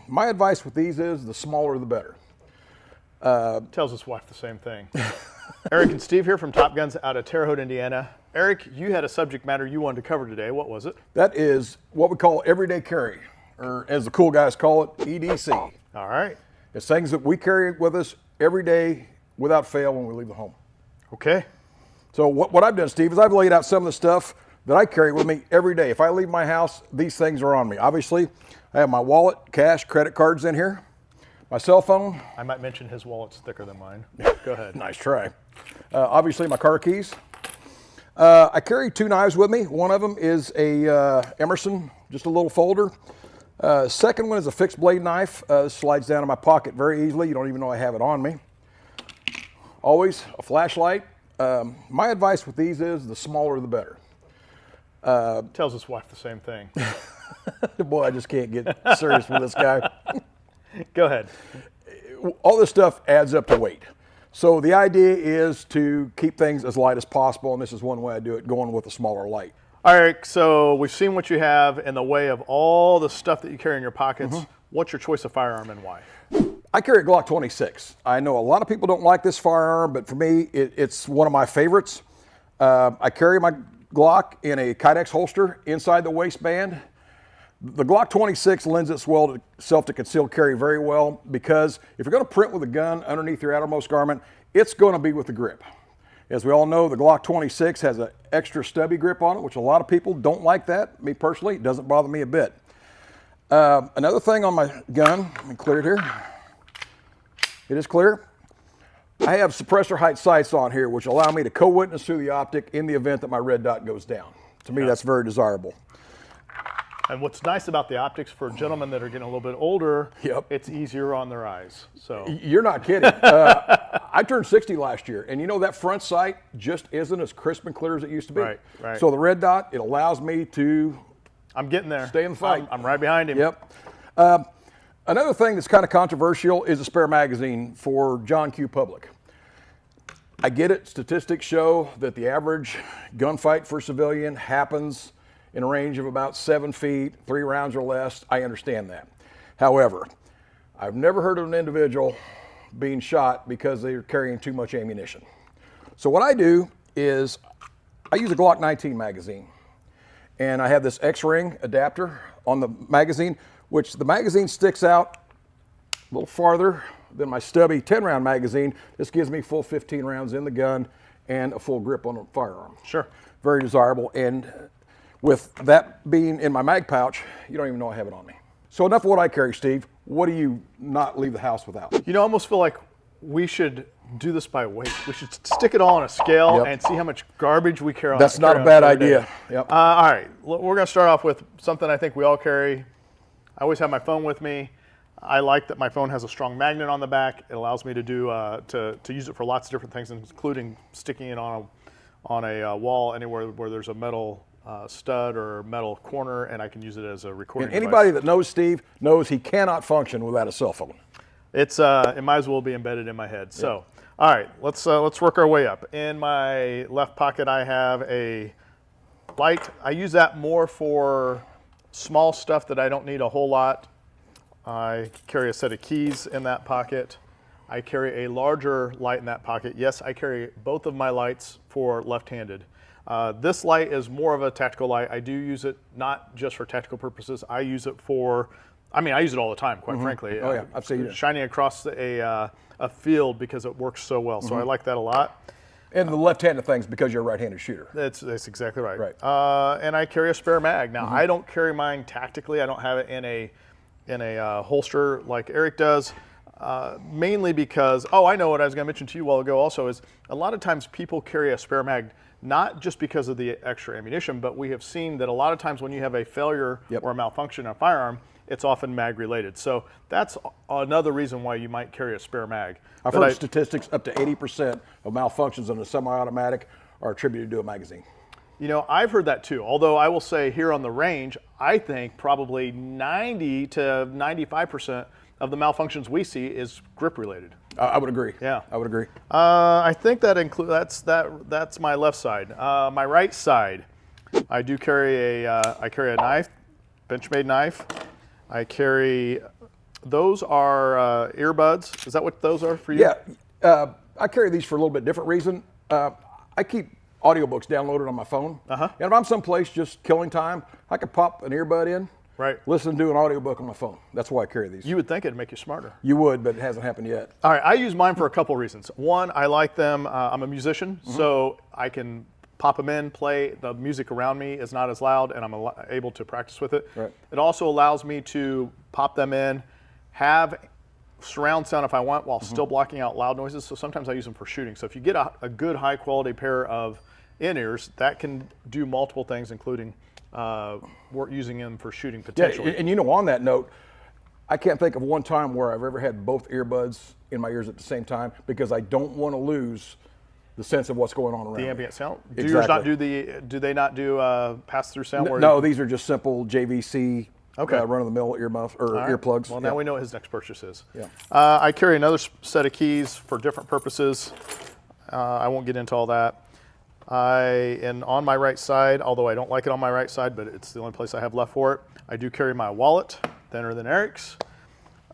My advice with these is the smaller the better. Tells his wife the same thing. Eric and Steve here from Top Guns out of Terre Haute, Indiana. Eric, you had a subject matter you wanted to cover today. What was it? That is what we call everyday carry, or as the cool guys call it, EDC. All right. It's things that we carry with us every day without fail when we leave the home. Okay. So what I've done, Steve, is I've laid out some of the stuff that I carry with me every day. If I leave my house, these things are on me. Obviously, I have my wallet, cash, credit cards in here, my cell phone. I might mention his wallet's thicker than mine. Go ahead. Nice try. Obviously, my car keys. I carry 2 knives with me. One of them is a Emerson, just a little folder. Second one is a fixed blade knife. This slides down in my pocket very easily. You don't even know I have it on me. Always a flashlight. My advice with these is the smaller the better. Tells his wife the same thing. Boy, I just can't get serious with this guy. Go ahead. All this stuff adds up to weight. So the idea is to keep things as light as possible, and this is one way I do it, going with a smaller light. All right, so we've seen what you have in the way of all the stuff that you carry in your pockets. What's your choice of firearm and why? I carry a Glock 26. I know a lot of people don't like this firearm, but for me, it's one of my favorites. I carry my Glock in a Kydex holster inside the waistband. The Glock 26 lends itself to concealed carry very well because if you're going to print with a gun underneath your outermost garment, it's going to be with the grip. As we all know, the Glock 26 has an extra stubby grip on it, which a lot of people don't like that. Me personally, it doesn't bother me a bit. Another thing on my gun, let me clear it here. It is clear. I have suppressor height sights on here, which allow me to co-witness through the optic in the event that my red dot goes down. To me, that's very desirable. And what's nice about the optics for gentlemen that are getting a little bit older, Yep. it's easier on their eyes. So You're not kidding. I turned 60 last year, and you know that front sight just isn't as crisp and clear as it used to be. Right, right. So the red dot, it allows me to I'm getting there. stay in the fight. I'm right behind him. Yep. Another thing that's kind of controversial is a spare magazine for John Q. Public. I get it. Statistics show that the average gunfight for civilian happens in a range of about 7 feet, 3 rounds or less. I understand that. However, I've never heard of an individual being shot because they're carrying too much ammunition. So what I do is I use a Glock 19 magazine, and I have this X-ring adapter on the magazine, which the magazine sticks out a little farther than my stubby 10-round magazine. This gives me full 15 rounds in the gun and a full grip on a firearm. Sure. Very desirable. And with that being in my mag pouch, you don't even know I have it on me. So enough of what I carry, Steve. What do you not leave the house without? You know, I almost feel like we should do this by weight. We should stick it all on a scale Yep. and see how much garbage we carry on. That's not a bad idea. Yep. All right, we're going to start off with something I think we all carry. I always have my phone with me. I like that my phone has a strong magnet on the back. It allows me to do to use it for lots of different things, including sticking it on a wall anywhere where there's a metal stud or metal corner, and I can use it as a recording And anybody device. that knows Steve knows he cannot function without a cell phone. It's it might as well be embedded in my head. So, all right, let's work our way up. In my left pocket, I have a light. I use that more for small stuff that I don't need a whole lot. I carry a set of keys in that pocket. I carry a larger light in that pocket. Yes, I carry both of my lights for left-handed. This light is more of a tactical light. I do use it not just for tactical purposes. I use it for, I use it all the time, quite frankly. Oh, yeah, I've seen it. Shining across a field because it works so well. So I like that a lot. And the left-handed thing's because you're a right-handed shooter. That's exactly right. Right. And I carry a spare mag. Now, I don't carry mine tactically. I don't have it in a holster like Eric does. Mainly because, I know what I was going to mention to you a while ago also is a lot of times people carry a spare mag not just because of the extra ammunition, but we have seen that a lot of times when you have a failure or a malfunction in a firearm, it's often mag related. So that's another reason why you might carry a spare mag. I've heard statistics up to 80% of malfunctions on a semi-automatic are attributed to a magazine. You know, I've heard that too. Although I will say here on the range, I think probably 90 to 95% of the malfunctions we see is grip related. I would agree. Yeah, I would agree. I think that includes that's my left side. My right side, I do carry a knife, Benchmade knife. I carry those are earbuds. Is that what those are for you? Yeah, I carry these for a little bit different reason. I keep audiobooks downloaded on my phone. And if I'm someplace just killing time, I could pop an earbud in, listen to an audiobook on my phone. That's why I carry these. You would think it'd make you smarter. You would, but it hasn't happened yet. All right, I use mine for a couple reasons. One, I like them. I'm a musician, so I can pop them in, play. The music around me is not as loud, and I'm able to practice with it. It also allows me to pop them in, have surround sound if I want, while still blocking out loud noises. So sometimes I use them for shooting. So if you get a good high quality pair of in-ears, that can do multiple things, including using them for shooting potentially. Yeah, and you know, on that note, I can't think of one time where I've ever had both earbuds in my ears at the same time, because I don't want to lose the sense of what's going on around the me. ambient sound. Do Exactly. yours not do they not do pass-through sound? No, these are just simple JVC. Run-of-the-mill earmuffs or earplugs. Well, now we know what his next purchase is. I carry another set of keys for different purposes. I won't get into all that. And on my right side, although I don't like it on my right side, but it's the only place I have left for it, I do carry my wallet, thinner than Eric's.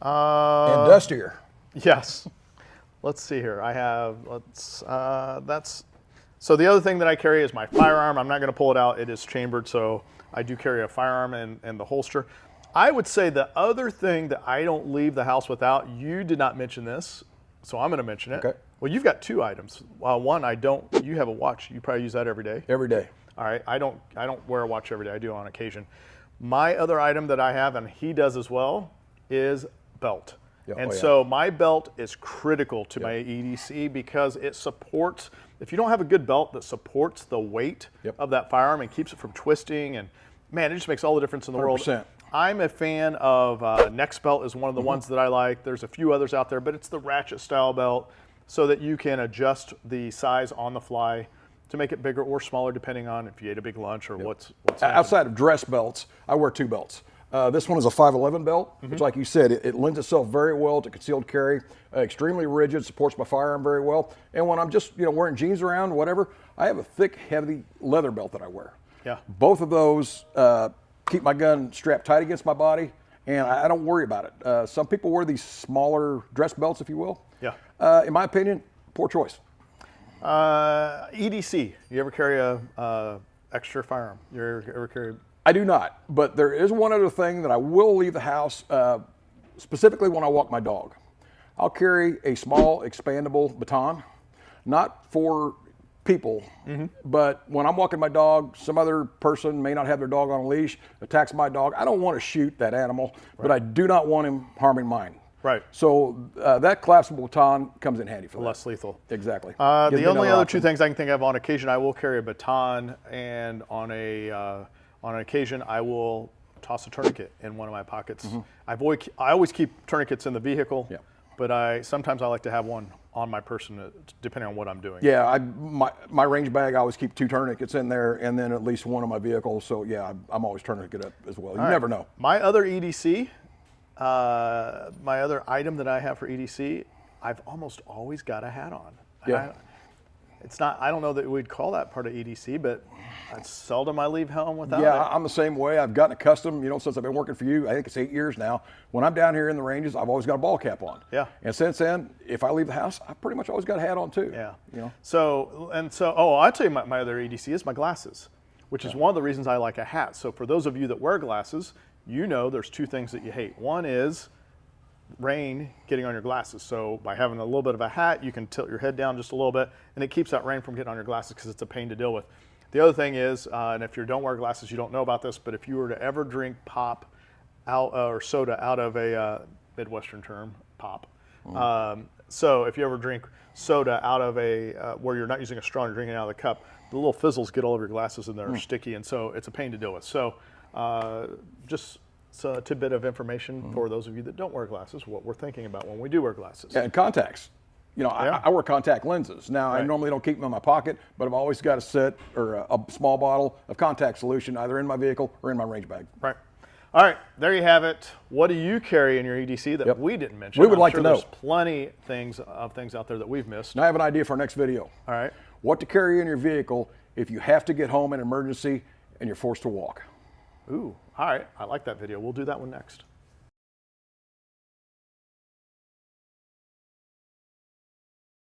And dustier. Yes. Let's see here. I have, so the other thing that I carry is my firearm. I'm not going to pull it out. It is chambered, so I do carry a firearm and the holster. I would say the other thing that I don't leave the house without, you did not mention this, so I'm going to mention it. Okay. Well, you've got two items. One, you have a watch. You probably use that every day. Every day. All right. I don't wear a watch every day. I do on occasion. My other item that I have, and he does as well, is belt. So my belt is critical to my EDC because it supports, if you don't have a good belt that supports the weight of that firearm and keeps it from twisting, and man, it just makes all the difference in the 100%. world. I'm a fan of Next belt is one of the ones that I like. There's a few others out there, but it's the ratchet style belt so that you can adjust the size on the fly to make it bigger or smaller depending on if you ate a big lunch or what's outside of dress belts. I wear two belts. This one is a 511 belt, which, like you said, it lends itself very well to concealed carry. Extremely rigid, supports my firearm very well. And when I'm just wearing jeans around, whatever, I have a thick, heavy leather belt that I wear. Both of those keep my gun strapped tight against my body, and I don't worry about it. Some people wear these smaller dress belts, if you will. In my opinion, poor choice. EDC. You ever carry a extra firearm? You ever carry? I do not, but there is one other thing that I will leave the house, specifically when I walk my dog. I'll carry a small expandable baton, not for people, but when I'm walking my dog, some other person may not have their dog on a leash, attacks my dog. I don't want to shoot that animal, but I do not want him harming mine. So that collapsible baton comes in handy for that. Less lethal. Exactly. The only other two things I can think of on occasion, I will carry a baton, and on an occasion I will toss a tourniquet in one of my pockets. I always keep tourniquets in the vehicle, but sometimes I like to have one on my person depending on what I'm doing. My range bag, I always keep two tourniquets in there, and then at least one on my vehicle. So I'm always tourniquet up as well. You never know. My other EDC, my other item that I have for EDC, I've almost always got a hat on. It's not, I don't know that we'd call that part of EDC, but it's seldom I leave home without it. I'm the same way. I've gotten accustomed, since I've been working for you, I think it's 8 years now. When I'm down here in the ranges, I've always got a ball cap on. And since then, if I leave the house, I've pretty much always got a hat on too. I'll tell you my other EDC is my glasses, which is one of the reasons I like a hat. So for those of you that wear glasses, there's two things that you hate. One is rain getting on your glasses. So by having a little bit of a hat, you can tilt your head down just a little bit, and it keeps that rain from getting on your glasses because it's a pain to deal with. The other thing is, and if you don't wear glasses, you don't know about this, but if you were to ever drink pop out or soda out of a Midwestern term, pop. So if you ever drink soda out of where you're not using a straw, you're drinking out of the cup, the little fizzles get all over your glasses and they're sticky, and so it's a pain to deal with. So just a tidbit of information for those of you that don't wear glasses, what we're thinking about when we do wear glasses. And contacts. I wear contact lenses. Now, I normally don't keep them in my pocket, but I've always got a set or a small bottle of contact solution either in my vehicle or in my range bag. All right, there you have it. What do you carry in your EDC that we didn't mention? We would like to know. There's plenty of things out there that we've missed. Now I have an idea for our next video. All right. What to carry in your vehicle if you have to get home in an emergency and you're forced to walk. Ooh, all right. I like that video. We'll do that one next.